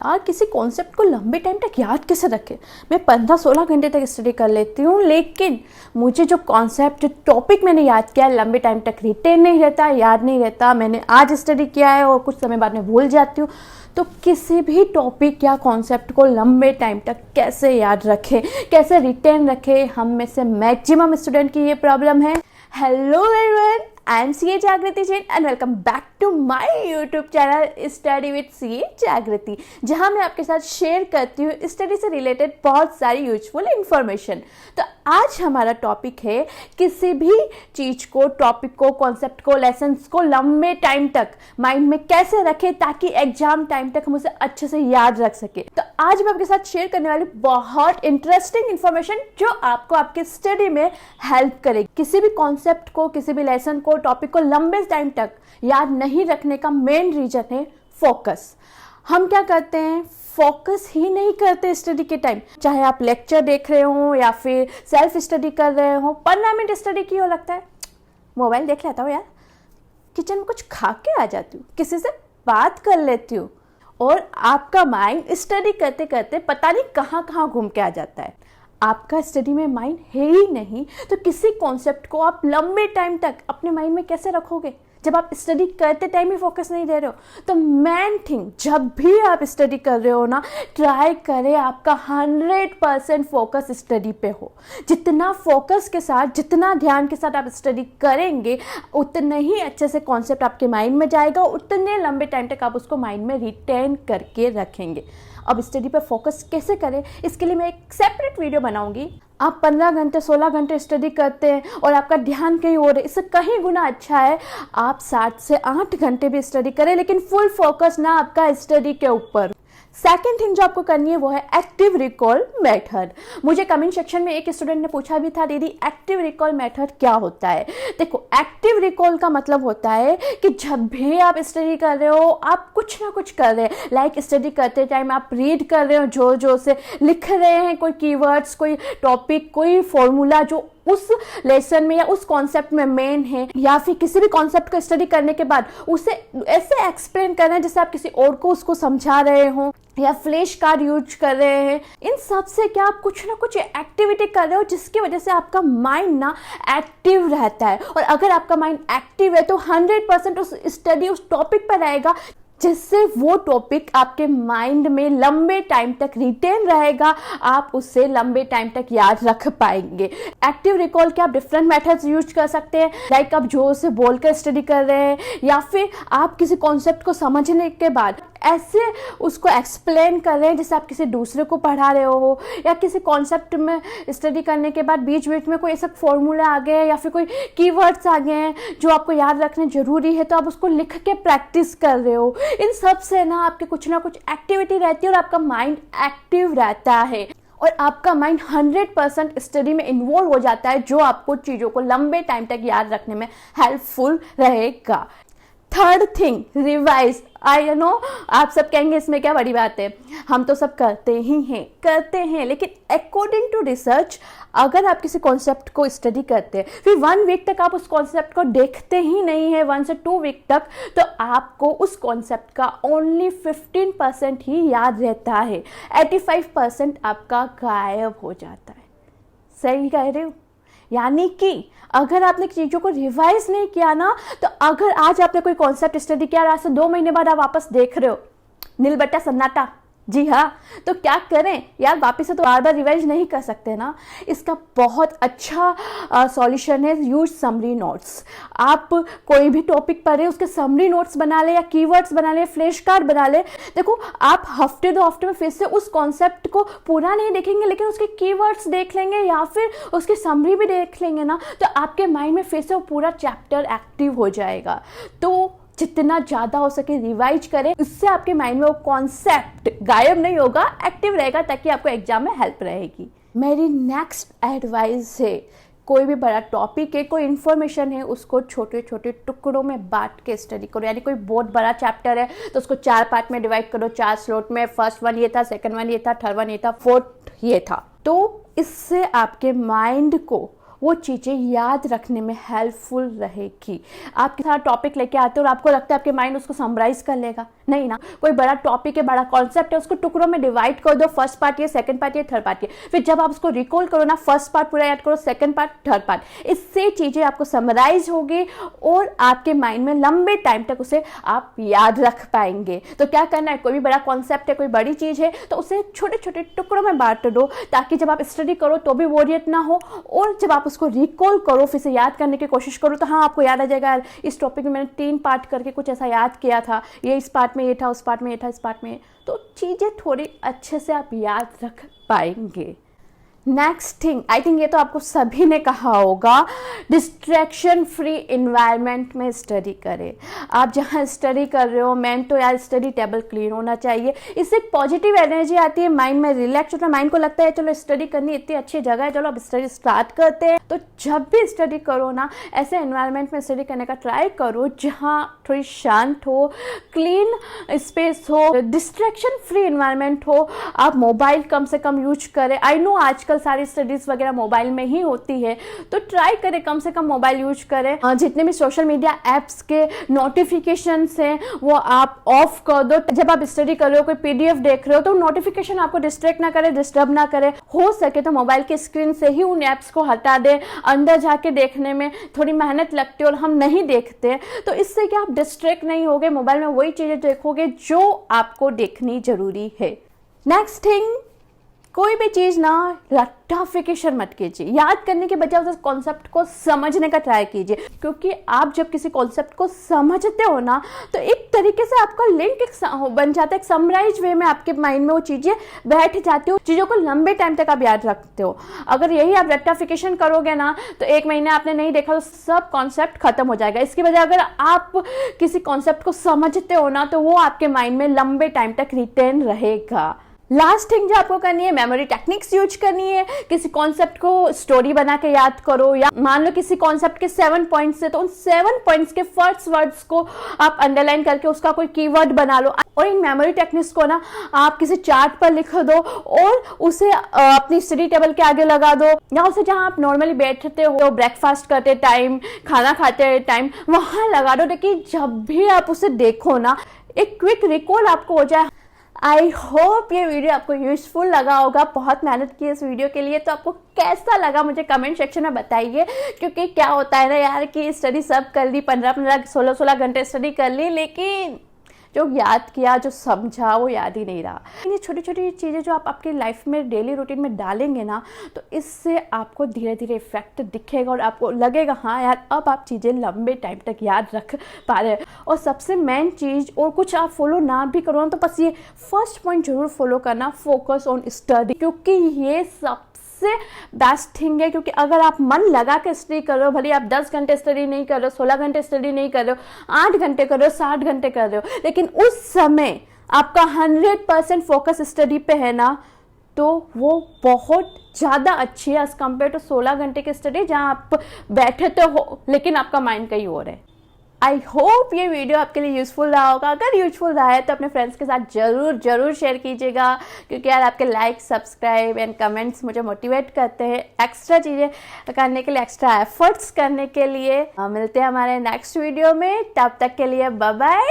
यार किसी कॉन्सेप्ट को लंबे टाइम तक याद कैसे रखें। मैं 15-16 घंटे तक स्टडी कर लेती हूँ, लेकिन मुझे जो कॉन्सेप्ट, जो टॉपिक मैंने याद किया है, लंबे टाइम तक रिटेन नहीं रहता, याद नहीं रहता। मैंने आज स्टडी किया है और कुछ समय बाद में भूल जाती हूँ। तो किसी भी टॉपिक या कॉन्सेप्ट को लंबे टाइम तक कैसे याद रखें, कैसे रिटेन रखें, हम में से मैक्सिमम स्टूडेंट की ये प्रॉब्लम है। Hello everyone, I am CA Jagriti Jain and welcome back to my YouTube channel study with CA Jagriti, जहां मैं आपके साथ शेयर करती हूँ स्टडी से रिलेटेड बहुत सारी यूजफुल इंफॉर्मेशन। तो आज हमारा टॉपिक है किसी भी चीज़ को, टॉपिक को, कॉन्सेप्ट को, लेसन्स को लंबे टाइम तक माइंड में कैसे रखें ताकि एग्जाम टाइम तक हम उसे अच्छे से याद रख सके। तो आज मैं आपके साथ शेयर करने वाली बहुत इंटरेस्टिंग इंफॉर्मेशन जो आपको आपके स्टडी में हेल्प करेगी। किसी भी कॉन्सेप्ट को, किसी भी लेसन को, टॉपिक को लंबे टाइम तक याद नहीं रखने का मेन रीजन है फोकस। हम क्या करते हैं, फोकस ही नहीं करते स्टडी के टाइम। चाहे आप लेक्चर देख रहे हो या फिर सेल्फ स्टडी कर रहे हो, 15 मिनट स्टडी की हो, लगता है मोबाइल देख लेता हूँ यार, किचन में कुछ खा के आ जाती हूँ, किसी से बात कर लेती हूँ, और आपका माइंड स्टडी करते करते पता नहीं कहाँ कहाँ घूम के आ जाता है। आपका स्टडी में माइंड है ही नहीं, तो किसी कॉन्सेप्ट को आप लंबे टाइम तक अपने माइंड में कैसे रखोगे जब आप स्टडी करते टाइम ही फोकस नहीं दे रहे हो। तो मेन थिंग, जब भी आप स्टडी कर रहे हो ना, ट्राई करें आपका 100% फोकस स्टडी पे हो। जितना फोकस के साथ, जितना ध्यान के साथ आप स्टडी करेंगे, उतने ही अच्छे से कॉन्सेप्ट आपके माइंड में जाएगा, उतने लंबे टाइम तक आप उसको माइंड में रिटेन करके रखेंगे। अब स्टडी पे फोकस कैसे करें, इसके लिए मैं एक सेपरेट वीडियो बनाऊंगी। आप 15 घंटे 16 घंटे स्टडी करते हैं और आपका ध्यान कहीं और है, इससे कहीं गुना अच्छा है आप 7 से 8 घंटे भी स्टडी करें, लेकिन फुल फोकस ना आपका स्टडी के ऊपर। सेकेंड थिंग जो आपको करनी है वो है एक्टिव रिकॉल मेथड। मुझे कमेंट सेक्शन में एक स्टूडेंट ने पूछा भी था, दीदी एक्टिव रिकॉल मेथड क्या होता है। देखो, एक्टिव रिकॉल का मतलब होता है कि जब भी आप स्टडी कर रहे हो, आप कुछ ना कुछ कर रहे हैं। लाइक स्टडी करते टाइम आप रीड कर रहे हो, जोर जोर से लिख रहे हैं कोई कीवर्ड्स, कोई टॉपिक, कोई फॉर्मूला जो उस लेसन में या उस कॉन्सेप्ट में मेन है, या फिर किसी भी कॉन्सेप्ट को स्टडी करने के बाद उसे ऐसे एक्सप्लेन कर रहे हैं जैसे आप किसी और को उसको समझा रहे हो, या फ्लैश कार्ड यूज कर रहे हैं। इन सब से क्या आप कुछ ना कुछ एक्टिविटी कर रहे हो जिसकी वजह से आपका माइंड ना एक्टिव रहता है। और अगर आपका माइंड एक्टिव है तो 100% उस स्टडी, उस टॉपिक पर रहेगा, जिससे वो टॉपिक आपके माइंड में लंबे टाइम तक रिटेन रहेगा, आप उससे लंबे टाइम तक याद रख पाएंगे। एक्टिव रिकॉल के आप डिफरेंट मेथड्स यूज कर सकते हैं। लाइक आप जोर से बोलकर स्टडी कर रहे हैं, या फिर आप किसी कॉन्सेप्ट को समझने के बाद ऐसे उसको एक्सप्लेन कर रहे हैं जैसे आप किसी दूसरे को पढ़ा रहे हो, या किसी कॉन्सेप्ट में स्टडी करने के बाद बीच बीच में कोई ऐसा फॉर्मूला आ गया या फिर कोई कीवर्ड्स आ गए हैं जो आपको याद रखने जरूरी है, तो आप उसको लिख के प्रैक्टिस कर रहे हो। इन सब से ना आपके कुछ ना कुछ एक्टिविटी रहती है और आपका माइंड एक्टिव रहता है, और आपका माइंड 100% स्टडी में इन्वॉल्व हो जाता है, जो आपको चीज़ों को लंबे टाइम तक याद रखने में हेल्पफुल रहेगा। Third thing, revise. I know आप सब कहेंगे इसमें क्या बड़ी बात है, हम तो सब करते हैं, लेकिन अकॉर्डिंग टू रिसर्च, अगर आप किसी कॉन्सेप्ट को स्टडी करते हैं, फिर 1 वीक तक आप उस कॉन्सेप्ट को देखते ही नहीं है, 1 से 2 वीक तक, तो आपको उस कॉन्सेप्ट का ओनली 15% ही याद रहता है। 85% आपका गायब हो जाता है। सही कह रहे हो? यानी कि अगर आपने चीज़ों को रिवाइज नहीं किया ना, तो अगर आज आपने कोई कॉन्सेप्ट स्टडी किया, आज से 2 महीने बाद आप वापस देख रहे हो, नील बट्टा सन्नाटा, जी हाँ, तो क्या करें यार, वापस से तो बार बार रिवाइज नहीं कर सकते ना। इसका बहुत अच्छा सॉल्यूशन है, यूज समरी नोट्स। आप कोई भी टॉपिक पढ़े, उसके समरी नोट्स बना ले, या कीवर्ड्स बना ले, फ्लैश कार्ड बना ले। देखो, आप हफ्ते 2 हफ्ते में फिर से उस कॉन्सेप्ट को पूरा नहीं देखेंगे, लेकिन उसके कीवर्ड्स देख लेंगे या फिर उसकी समरी भी देख लेंगे ना, तो आपके माइंड में फिर से वो पूरा चैप्टर एक्टिव हो जाएगा। तो जितना ज़्यादा हो सके रिवाइज करें, इससे आपके माइंड में वो कॉन्सेप्ट गायब नहीं होगा, एक्टिव रहेगा, ताकि आपको एग्जाम में हेल्प रहेगी। मेरी नेक्स्ट एडवाइस है, कोई भी बड़ा टॉपिक है, कोई इन्फॉर्मेशन है, उसको छोटे छोटे टुकड़ों में बांट के स्टडी करो। यानी कोई बहुत बड़ा चैप्टर है तो उसको 4 पार्ट में डिवाइड करो, 4 स्लॉट में। फर्स्ट 1 ये था, सेकंड 1 ये था, थर्ड 1 ये था, फोर्थ ये था। तो इससे आपके माइंड को वो चीज़ें याद रखने में हेल्पफुल रहेगी। आपके साथ टॉपिक लेके आते हो और आपको लगता है आपके माइंड उसको समराइज कर लेगा, नहीं ना, कोई बड़ा टॉपिक है, बड़ा कॉन्सेप्ट है, उसको टुकड़ों में डिवाइड कर दो, फर्स्ट पार्ट ये, सेकंड पार्ट ये, थर्ड पार्ट ये। फिर जब आप उसको रिकॉल करो ना, फर्स्ट पार्ट पूरा याद करो, सेकंड पार्ट, थर्ड पार्ट। इससे चीजें आपको समराइज होगी और आपके माइंड में लंबे टाइम तक उसे आप याद रख पाएंगे। तो क्या करना है, कोई भी बड़ा कॉन्सेप्ट है, कोई बड़ी चीज है, तो उसे छोटे छोटे टुकड़ों में बांट दो, ताकि जब आप स्टडी करो तो भी बोरियत ना हो, और जब आप उसको रिकॉल करो, फिर से याद करने की कोशिश करो, तो हाँ आपको याद आ जाएगा, इस टॉपिक में मैंने 3 पार्ट करके कुछ ऐसा याद किया था, ये इस पार्ट में ये था, उस पार्ट में ये था, इस पार्ट में, तो चीज़ें थोड़ी अच्छे से आप याद रख पाएंगे। नेक्स्ट थिंग, आई थिंक ये तो आपको सभी ने कहा होगा, डिस्ट्रैक्शन फ्री इन्वायरमेंट में स्टडी करें। आप जहाँ स्टडी कर रहे हो, मेन तो यार स्टडी टेबल क्लीन होना चाहिए, इससे एक पॉजिटिव एनर्जी आती है, माइंड में रिलैक्स होता है, माइंड को लगता है चलो स्टडी करनी इतनी अच्छी जगह है, चलो अब स्टडी स्टार्ट करते हैं। तो जब भी स्टडी करो ना, ऐसे एनवायरनमेंट में स्टडी करने का ट्राई करो जहाँ थोड़ी शांत हो, क्लीन स्पेस हो, डिस्ट्रैक्शन फ्री इन्वायरमेंट हो। आप मोबाइल कम से कम यूज करें। आई नो आजकल सारी स्टडीज वगैरह मोबाइल में ही होती है, तो ट्राई करें कम से कम मोबाइल यूज करें। जितने भी सोशल मीडिया एप्स के नोटिफिकेशंस हैं वो आप ऑफ कर दो। जब आप स्टडी कर रहे हो, कोई पीडीएफ देख रहे हो, तो नोटिफिकेशन आपको डिस्ट्रैक्ट ना करे, डिस्टर्ब ना करे। हो सके तो मोबाइल के स्क्रीन से ही उन एप्स को हटा दे। अंदर जाके देखने में थोड़ी मेहनत लगती है और हम नहीं देखते, तो इससे क्या आप डिस्ट्रैक्ट नहीं होगे, मोबाइल में वही चीजें देखोगे जो आपको देखनी जरूरी है। नेक्स्ट थिंग, कोई भी चीज़ ना रट्टाफिकेशन मत कीजिए। याद करने के बजाय उस कॉन्सेप्ट को समझने का ट्राई कीजिए, क्योंकि आप जब किसी कॉन्सेप्ट को समझते हो ना, तो एक तरीके से आपका लिंक बन जाता है, एक समराइज वे में आपके माइंड में वो चीज़ें बैठ जाती हो, चीज़ों को लंबे टाइम तक आप याद रखते हो। अगर यही आप रट्टाफिकेशन करोगे ना, तो 1 महीने आपने नहीं देखा तो सब कॉन्सेप्ट खत्म हो जाएगा। इसकी वजह अगर आप किसी कॉन्सेप्ट को समझते हो ना, तो वो आपके माइंड में लंबे टाइम तक रिटेन रहेगा। लास्ट थिंग जो आपको करनी है, मेमोरी टेक्निक्स यूज करनी है। किसी कॉन्सेप्ट को स्टोरी बना के याद करो, या मान लो किसी कॉन्सेप्ट के 7 पॉइंट्स है, तो उन 7 पॉइंट्स के फर्स्ट वर्ड्स को आप अंडरलाइन करके उसका कोई कीवर्ड बना लो, और इन मेमोरी टेक्निक्स को ना आप किसी चार्ट पर लिख दो और उसे अपनी स्टडी टेबल के आगे लगा दो, या उसे जहां आप नॉर्मली बैठते हो, ब्रेकफास्ट करते टाइम, खाना खाते टाइम, वहां लगा दो, ताकि जब भी आप उसे देखो ना, एक क्विक रिकॉल आपको हो जाए। आई होप ये वीडियो आपको यूजफुल लगा होगा। बहुत मेहनत की इस वीडियो के लिए, तो आपको कैसा लगा मुझे कमेंट सेक्शन में बताइए। क्योंकि क्या होता है ना यार, कि स्टडी सब कर ली, 15-15, 16-16 घंटे स्टडी कर ली, लेकिन जो याद किया, जो समझा, वो याद ही नहीं रहा। ये छोटी छोटी चीज़ें जो आप आपकी लाइफ में डेली रूटीन में डालेंगे ना, तो इससे आपको धीरे धीरे इफेक्ट दिखेगा और आपको लगेगा हाँ यार अब आप चीज़ें लंबे टाइम तक याद रख पा रहे हैं। और सबसे मेन चीज़, और कुछ आप फॉलो ना भी करो ना, तो बस ये फर्स्ट पॉइंट जरूर फॉलो करना, फोकस ऑन स्टडी, क्योंकि ये सबसे बेस्ट थिंग है। क्योंकि अगर आप मन लगा के स्टडी कर रहे हो, भले आप 10 घंटे स्टडी नहीं कर रहे हो, 16 घंटे स्टडी नहीं कर रहे हो, 8 घंटे कर रहे हो, 60 घंटे कर रहे हो, लेकिन उस समय आपका 100% फोकस स्टडी पे है ना, तो वो बहुत ज़्यादा अच्छी है एज कम्पेयर टू 16 घंटे की स्टडी जहाँ आप बैठे तो हो लेकिन आपका माइंड कहीं और है। आई होप ये वीडियो आपके लिए यूज़फुल रहा होगा। अगर यूज़फुल रहा है तो अपने फ्रेंड्स के साथ ज़रूर शेयर कीजिएगा, क्योंकि यार आपके लाइक, सब्सक्राइब एंड कमेंट्स मुझे मोटिवेट करते हैं एक्स्ट्रा चीज़ें करने के लिए, एक्स्ट्रा एफर्ट्स करने के लिए। मिलते हैं हमारे नेक्स्ट वीडियो में, तब तक के लिए बाय बाय।